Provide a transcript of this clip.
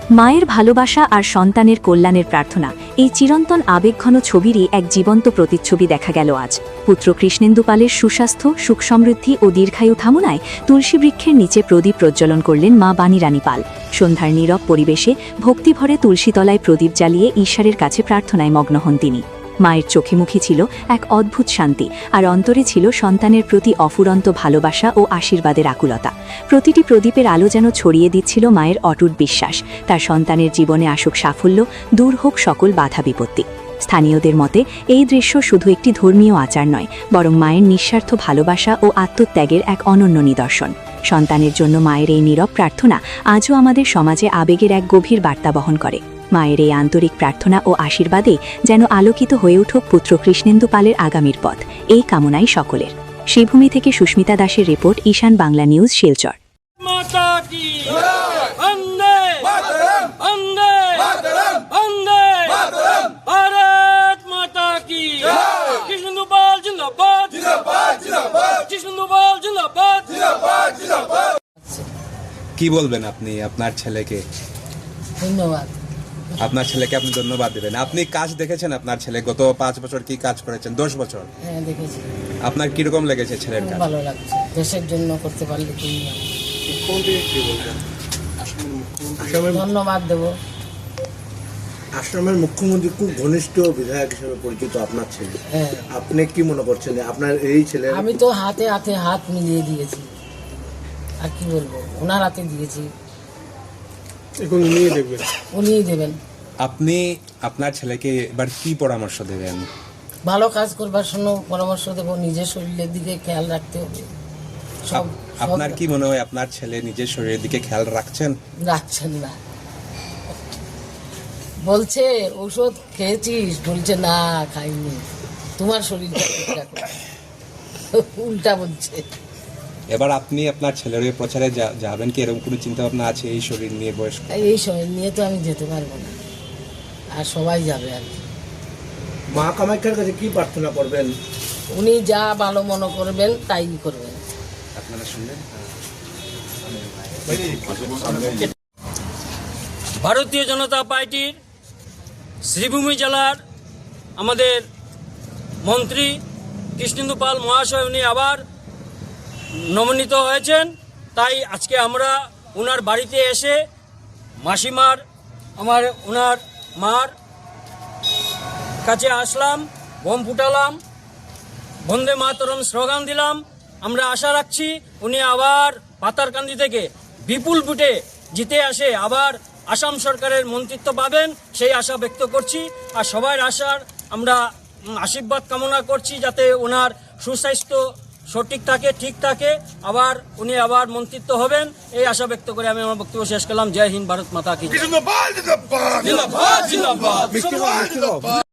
মায়ের ভালোবাসা আর সন্তানের কল্যাণের প্রার্থনা, এই চিরন্তন আবেগঘন ছবিরই এক জীবন্ত প্রতিচ্ছবি দেখা গেল আজ। পুত্র কৃষ্ণেন্দু পালের সুস্বাস্থ্য, সুখ সমৃদ্ধি ও দীর্ঘায়ু কামনায় তুলসী বৃক্ষের নিচে প্রদীপ প্রজ্বলন করলেন মা বাণী রানী পাল। সন্ধ্যার নীরব পরিবেশে ভক্তিভরে তুলসীতলায় প্রদীপ জ্বালিয়ে ঈশ্বরের কাছে প্রার্থনায় মগ্ন হন তিনি। মায়ের চোখে মুখে ছিল এক অদ্ভুত শান্তি, আর অন্তরে ছিল সন্তানের প্রতি অফুরন্ত ভালোবাসা ও আশীর্বাদের আকুলতা। প্রতিটি প্রদীপের আলো যেন ছড়িয়ে দিচ্ছিল মায়ের অটুট বিশ্বাস, তার সন্তানের জীবনে আসুক সাফল্য, দূর হোক সকল বাধা বিপত্তি। স্থানীয়দের মতে এই দৃশ্য শুধু একটি ধর্মীয় আচার নয়, বরং মায়ের নিঃস্বার্থ ভালোবাসা ও আত্মত্যাগের এক অনন্য নিদর্শন। সন্তানের জন্য মায়ের এই নীরব প্রার্থনা আজও আমাদের সমাজে আবেগের এক গভীর বার্তা বহন করে। মায়ের এই আন্তরিক প্রার্থনা ও আশীর্বাদে যেন আলোকিত হয়ে উঠুক পুত্র কৃষ্ণেন্দু পালের আগামীর পথ, এই কামনাই সকলের। শ্রীভূমি থেকে সুস্মিতা দাসের রিপোর্ট, ঈশান বাংলা নিউজ, শিলচর। কি বলবেন আপনি আপনার ছেলেকে? ধন্যবাদ। আপনার ছেলেকে আপনি ধন্যবাদ দেবেন। আপনি কাজ দেখেছেন আপনার ছেলে গত 5 বছর কি কাজ করেছেন? 10 বছর। হ্যাঁ, দেখেছি। আপনার কিরকম লেগেছে ছেলের কাজ? ভালো লাগছে, দেশের জন্য করতে পারলে ধন্যবাদ দেব। আসামের মুখ্যমন্ত্রী খুব ঘনিষ্ঠ বিধায়ক হিসেবে পরিচিত আপনার ছেলে। হ্যাঁ, আপনি কি মনে করছেন আপনার এই ছেলে? আমি তো হাতে হাতে হাত মিলিয়ে দিয়েছি, আর কি বলবো, ওনার হাতে দিয়েছি, এখন উনিই দেখবেন। উনিই দেবেন। আপনি আপনার ছেলেকে এবার কি পরামর্শ দেবেন? ভালো কাজ করবার জন্য পরামর্শ দেবো, নিজের শরীরের দিকে খেয়াল রাখতে হবে। আপনার কি মনে হয় আপনার ছেলে নিজের শরীরের দিকে খেয়াল রাখছেন? রাখছেন না, বলছে ঔষধ খেয়েছিস, বলছে না খাইনি, তোমার শরীরটা ঠিক রাখো, উল্টা বলছে। এবার আপনি আপনার ছেলের ওই প্রচারে যাবেন কি, এরকম কোনো চিন্তা ভাবনা আছে এই শরীর নিয়ে? বয়স্ক এই শরীর নিয়ে তো আমি যেতে পারবো না, আর সবাই যাবে আর কি। মা কামাখ্যার কাছে কি প্রার্থনা করবেন? উনি যা ভালো মনে করবেন তাই করবেন। আপনারা শুনলেন। ভারতীয় জনতা পার্টির শ্রীভূমি জেলার আমাদের মন্ত্রী কৃষ্ণেন্দু পাল মহাশয়, উনি আবার নমনীত হয়েছেন। তাই আজকে আমরা ওনার বাড়িতে এসে মাসিমার ওনার মার কাছে আসলাম, বোম ফুটালাম, বন্দে মাতরম স্লোগান দিলাম। আমরা আশা রাখছি উনি আবার পাতারকান্দি থেকে বিপুল ভোটে জিতে আসে আবার আসাম সরকারের মন্ত্রিত্ব পাবেন, সেই আশা ব্যক্ত করছি। আর সবার আশার আমরা আশীর্বাদ কামনা করছি, যাতে ওনার সুস্বাস্থ্য সঠিক থাকে, ঠিক থাকে, আবার উনি আবার মন্ত্রিত্ব হবেন, এই আশা ব্যক্ত করে আমি আমার বক্তব্য শেষ করলাম। জয় হিন্দ, ভারত মাতা কি জয়।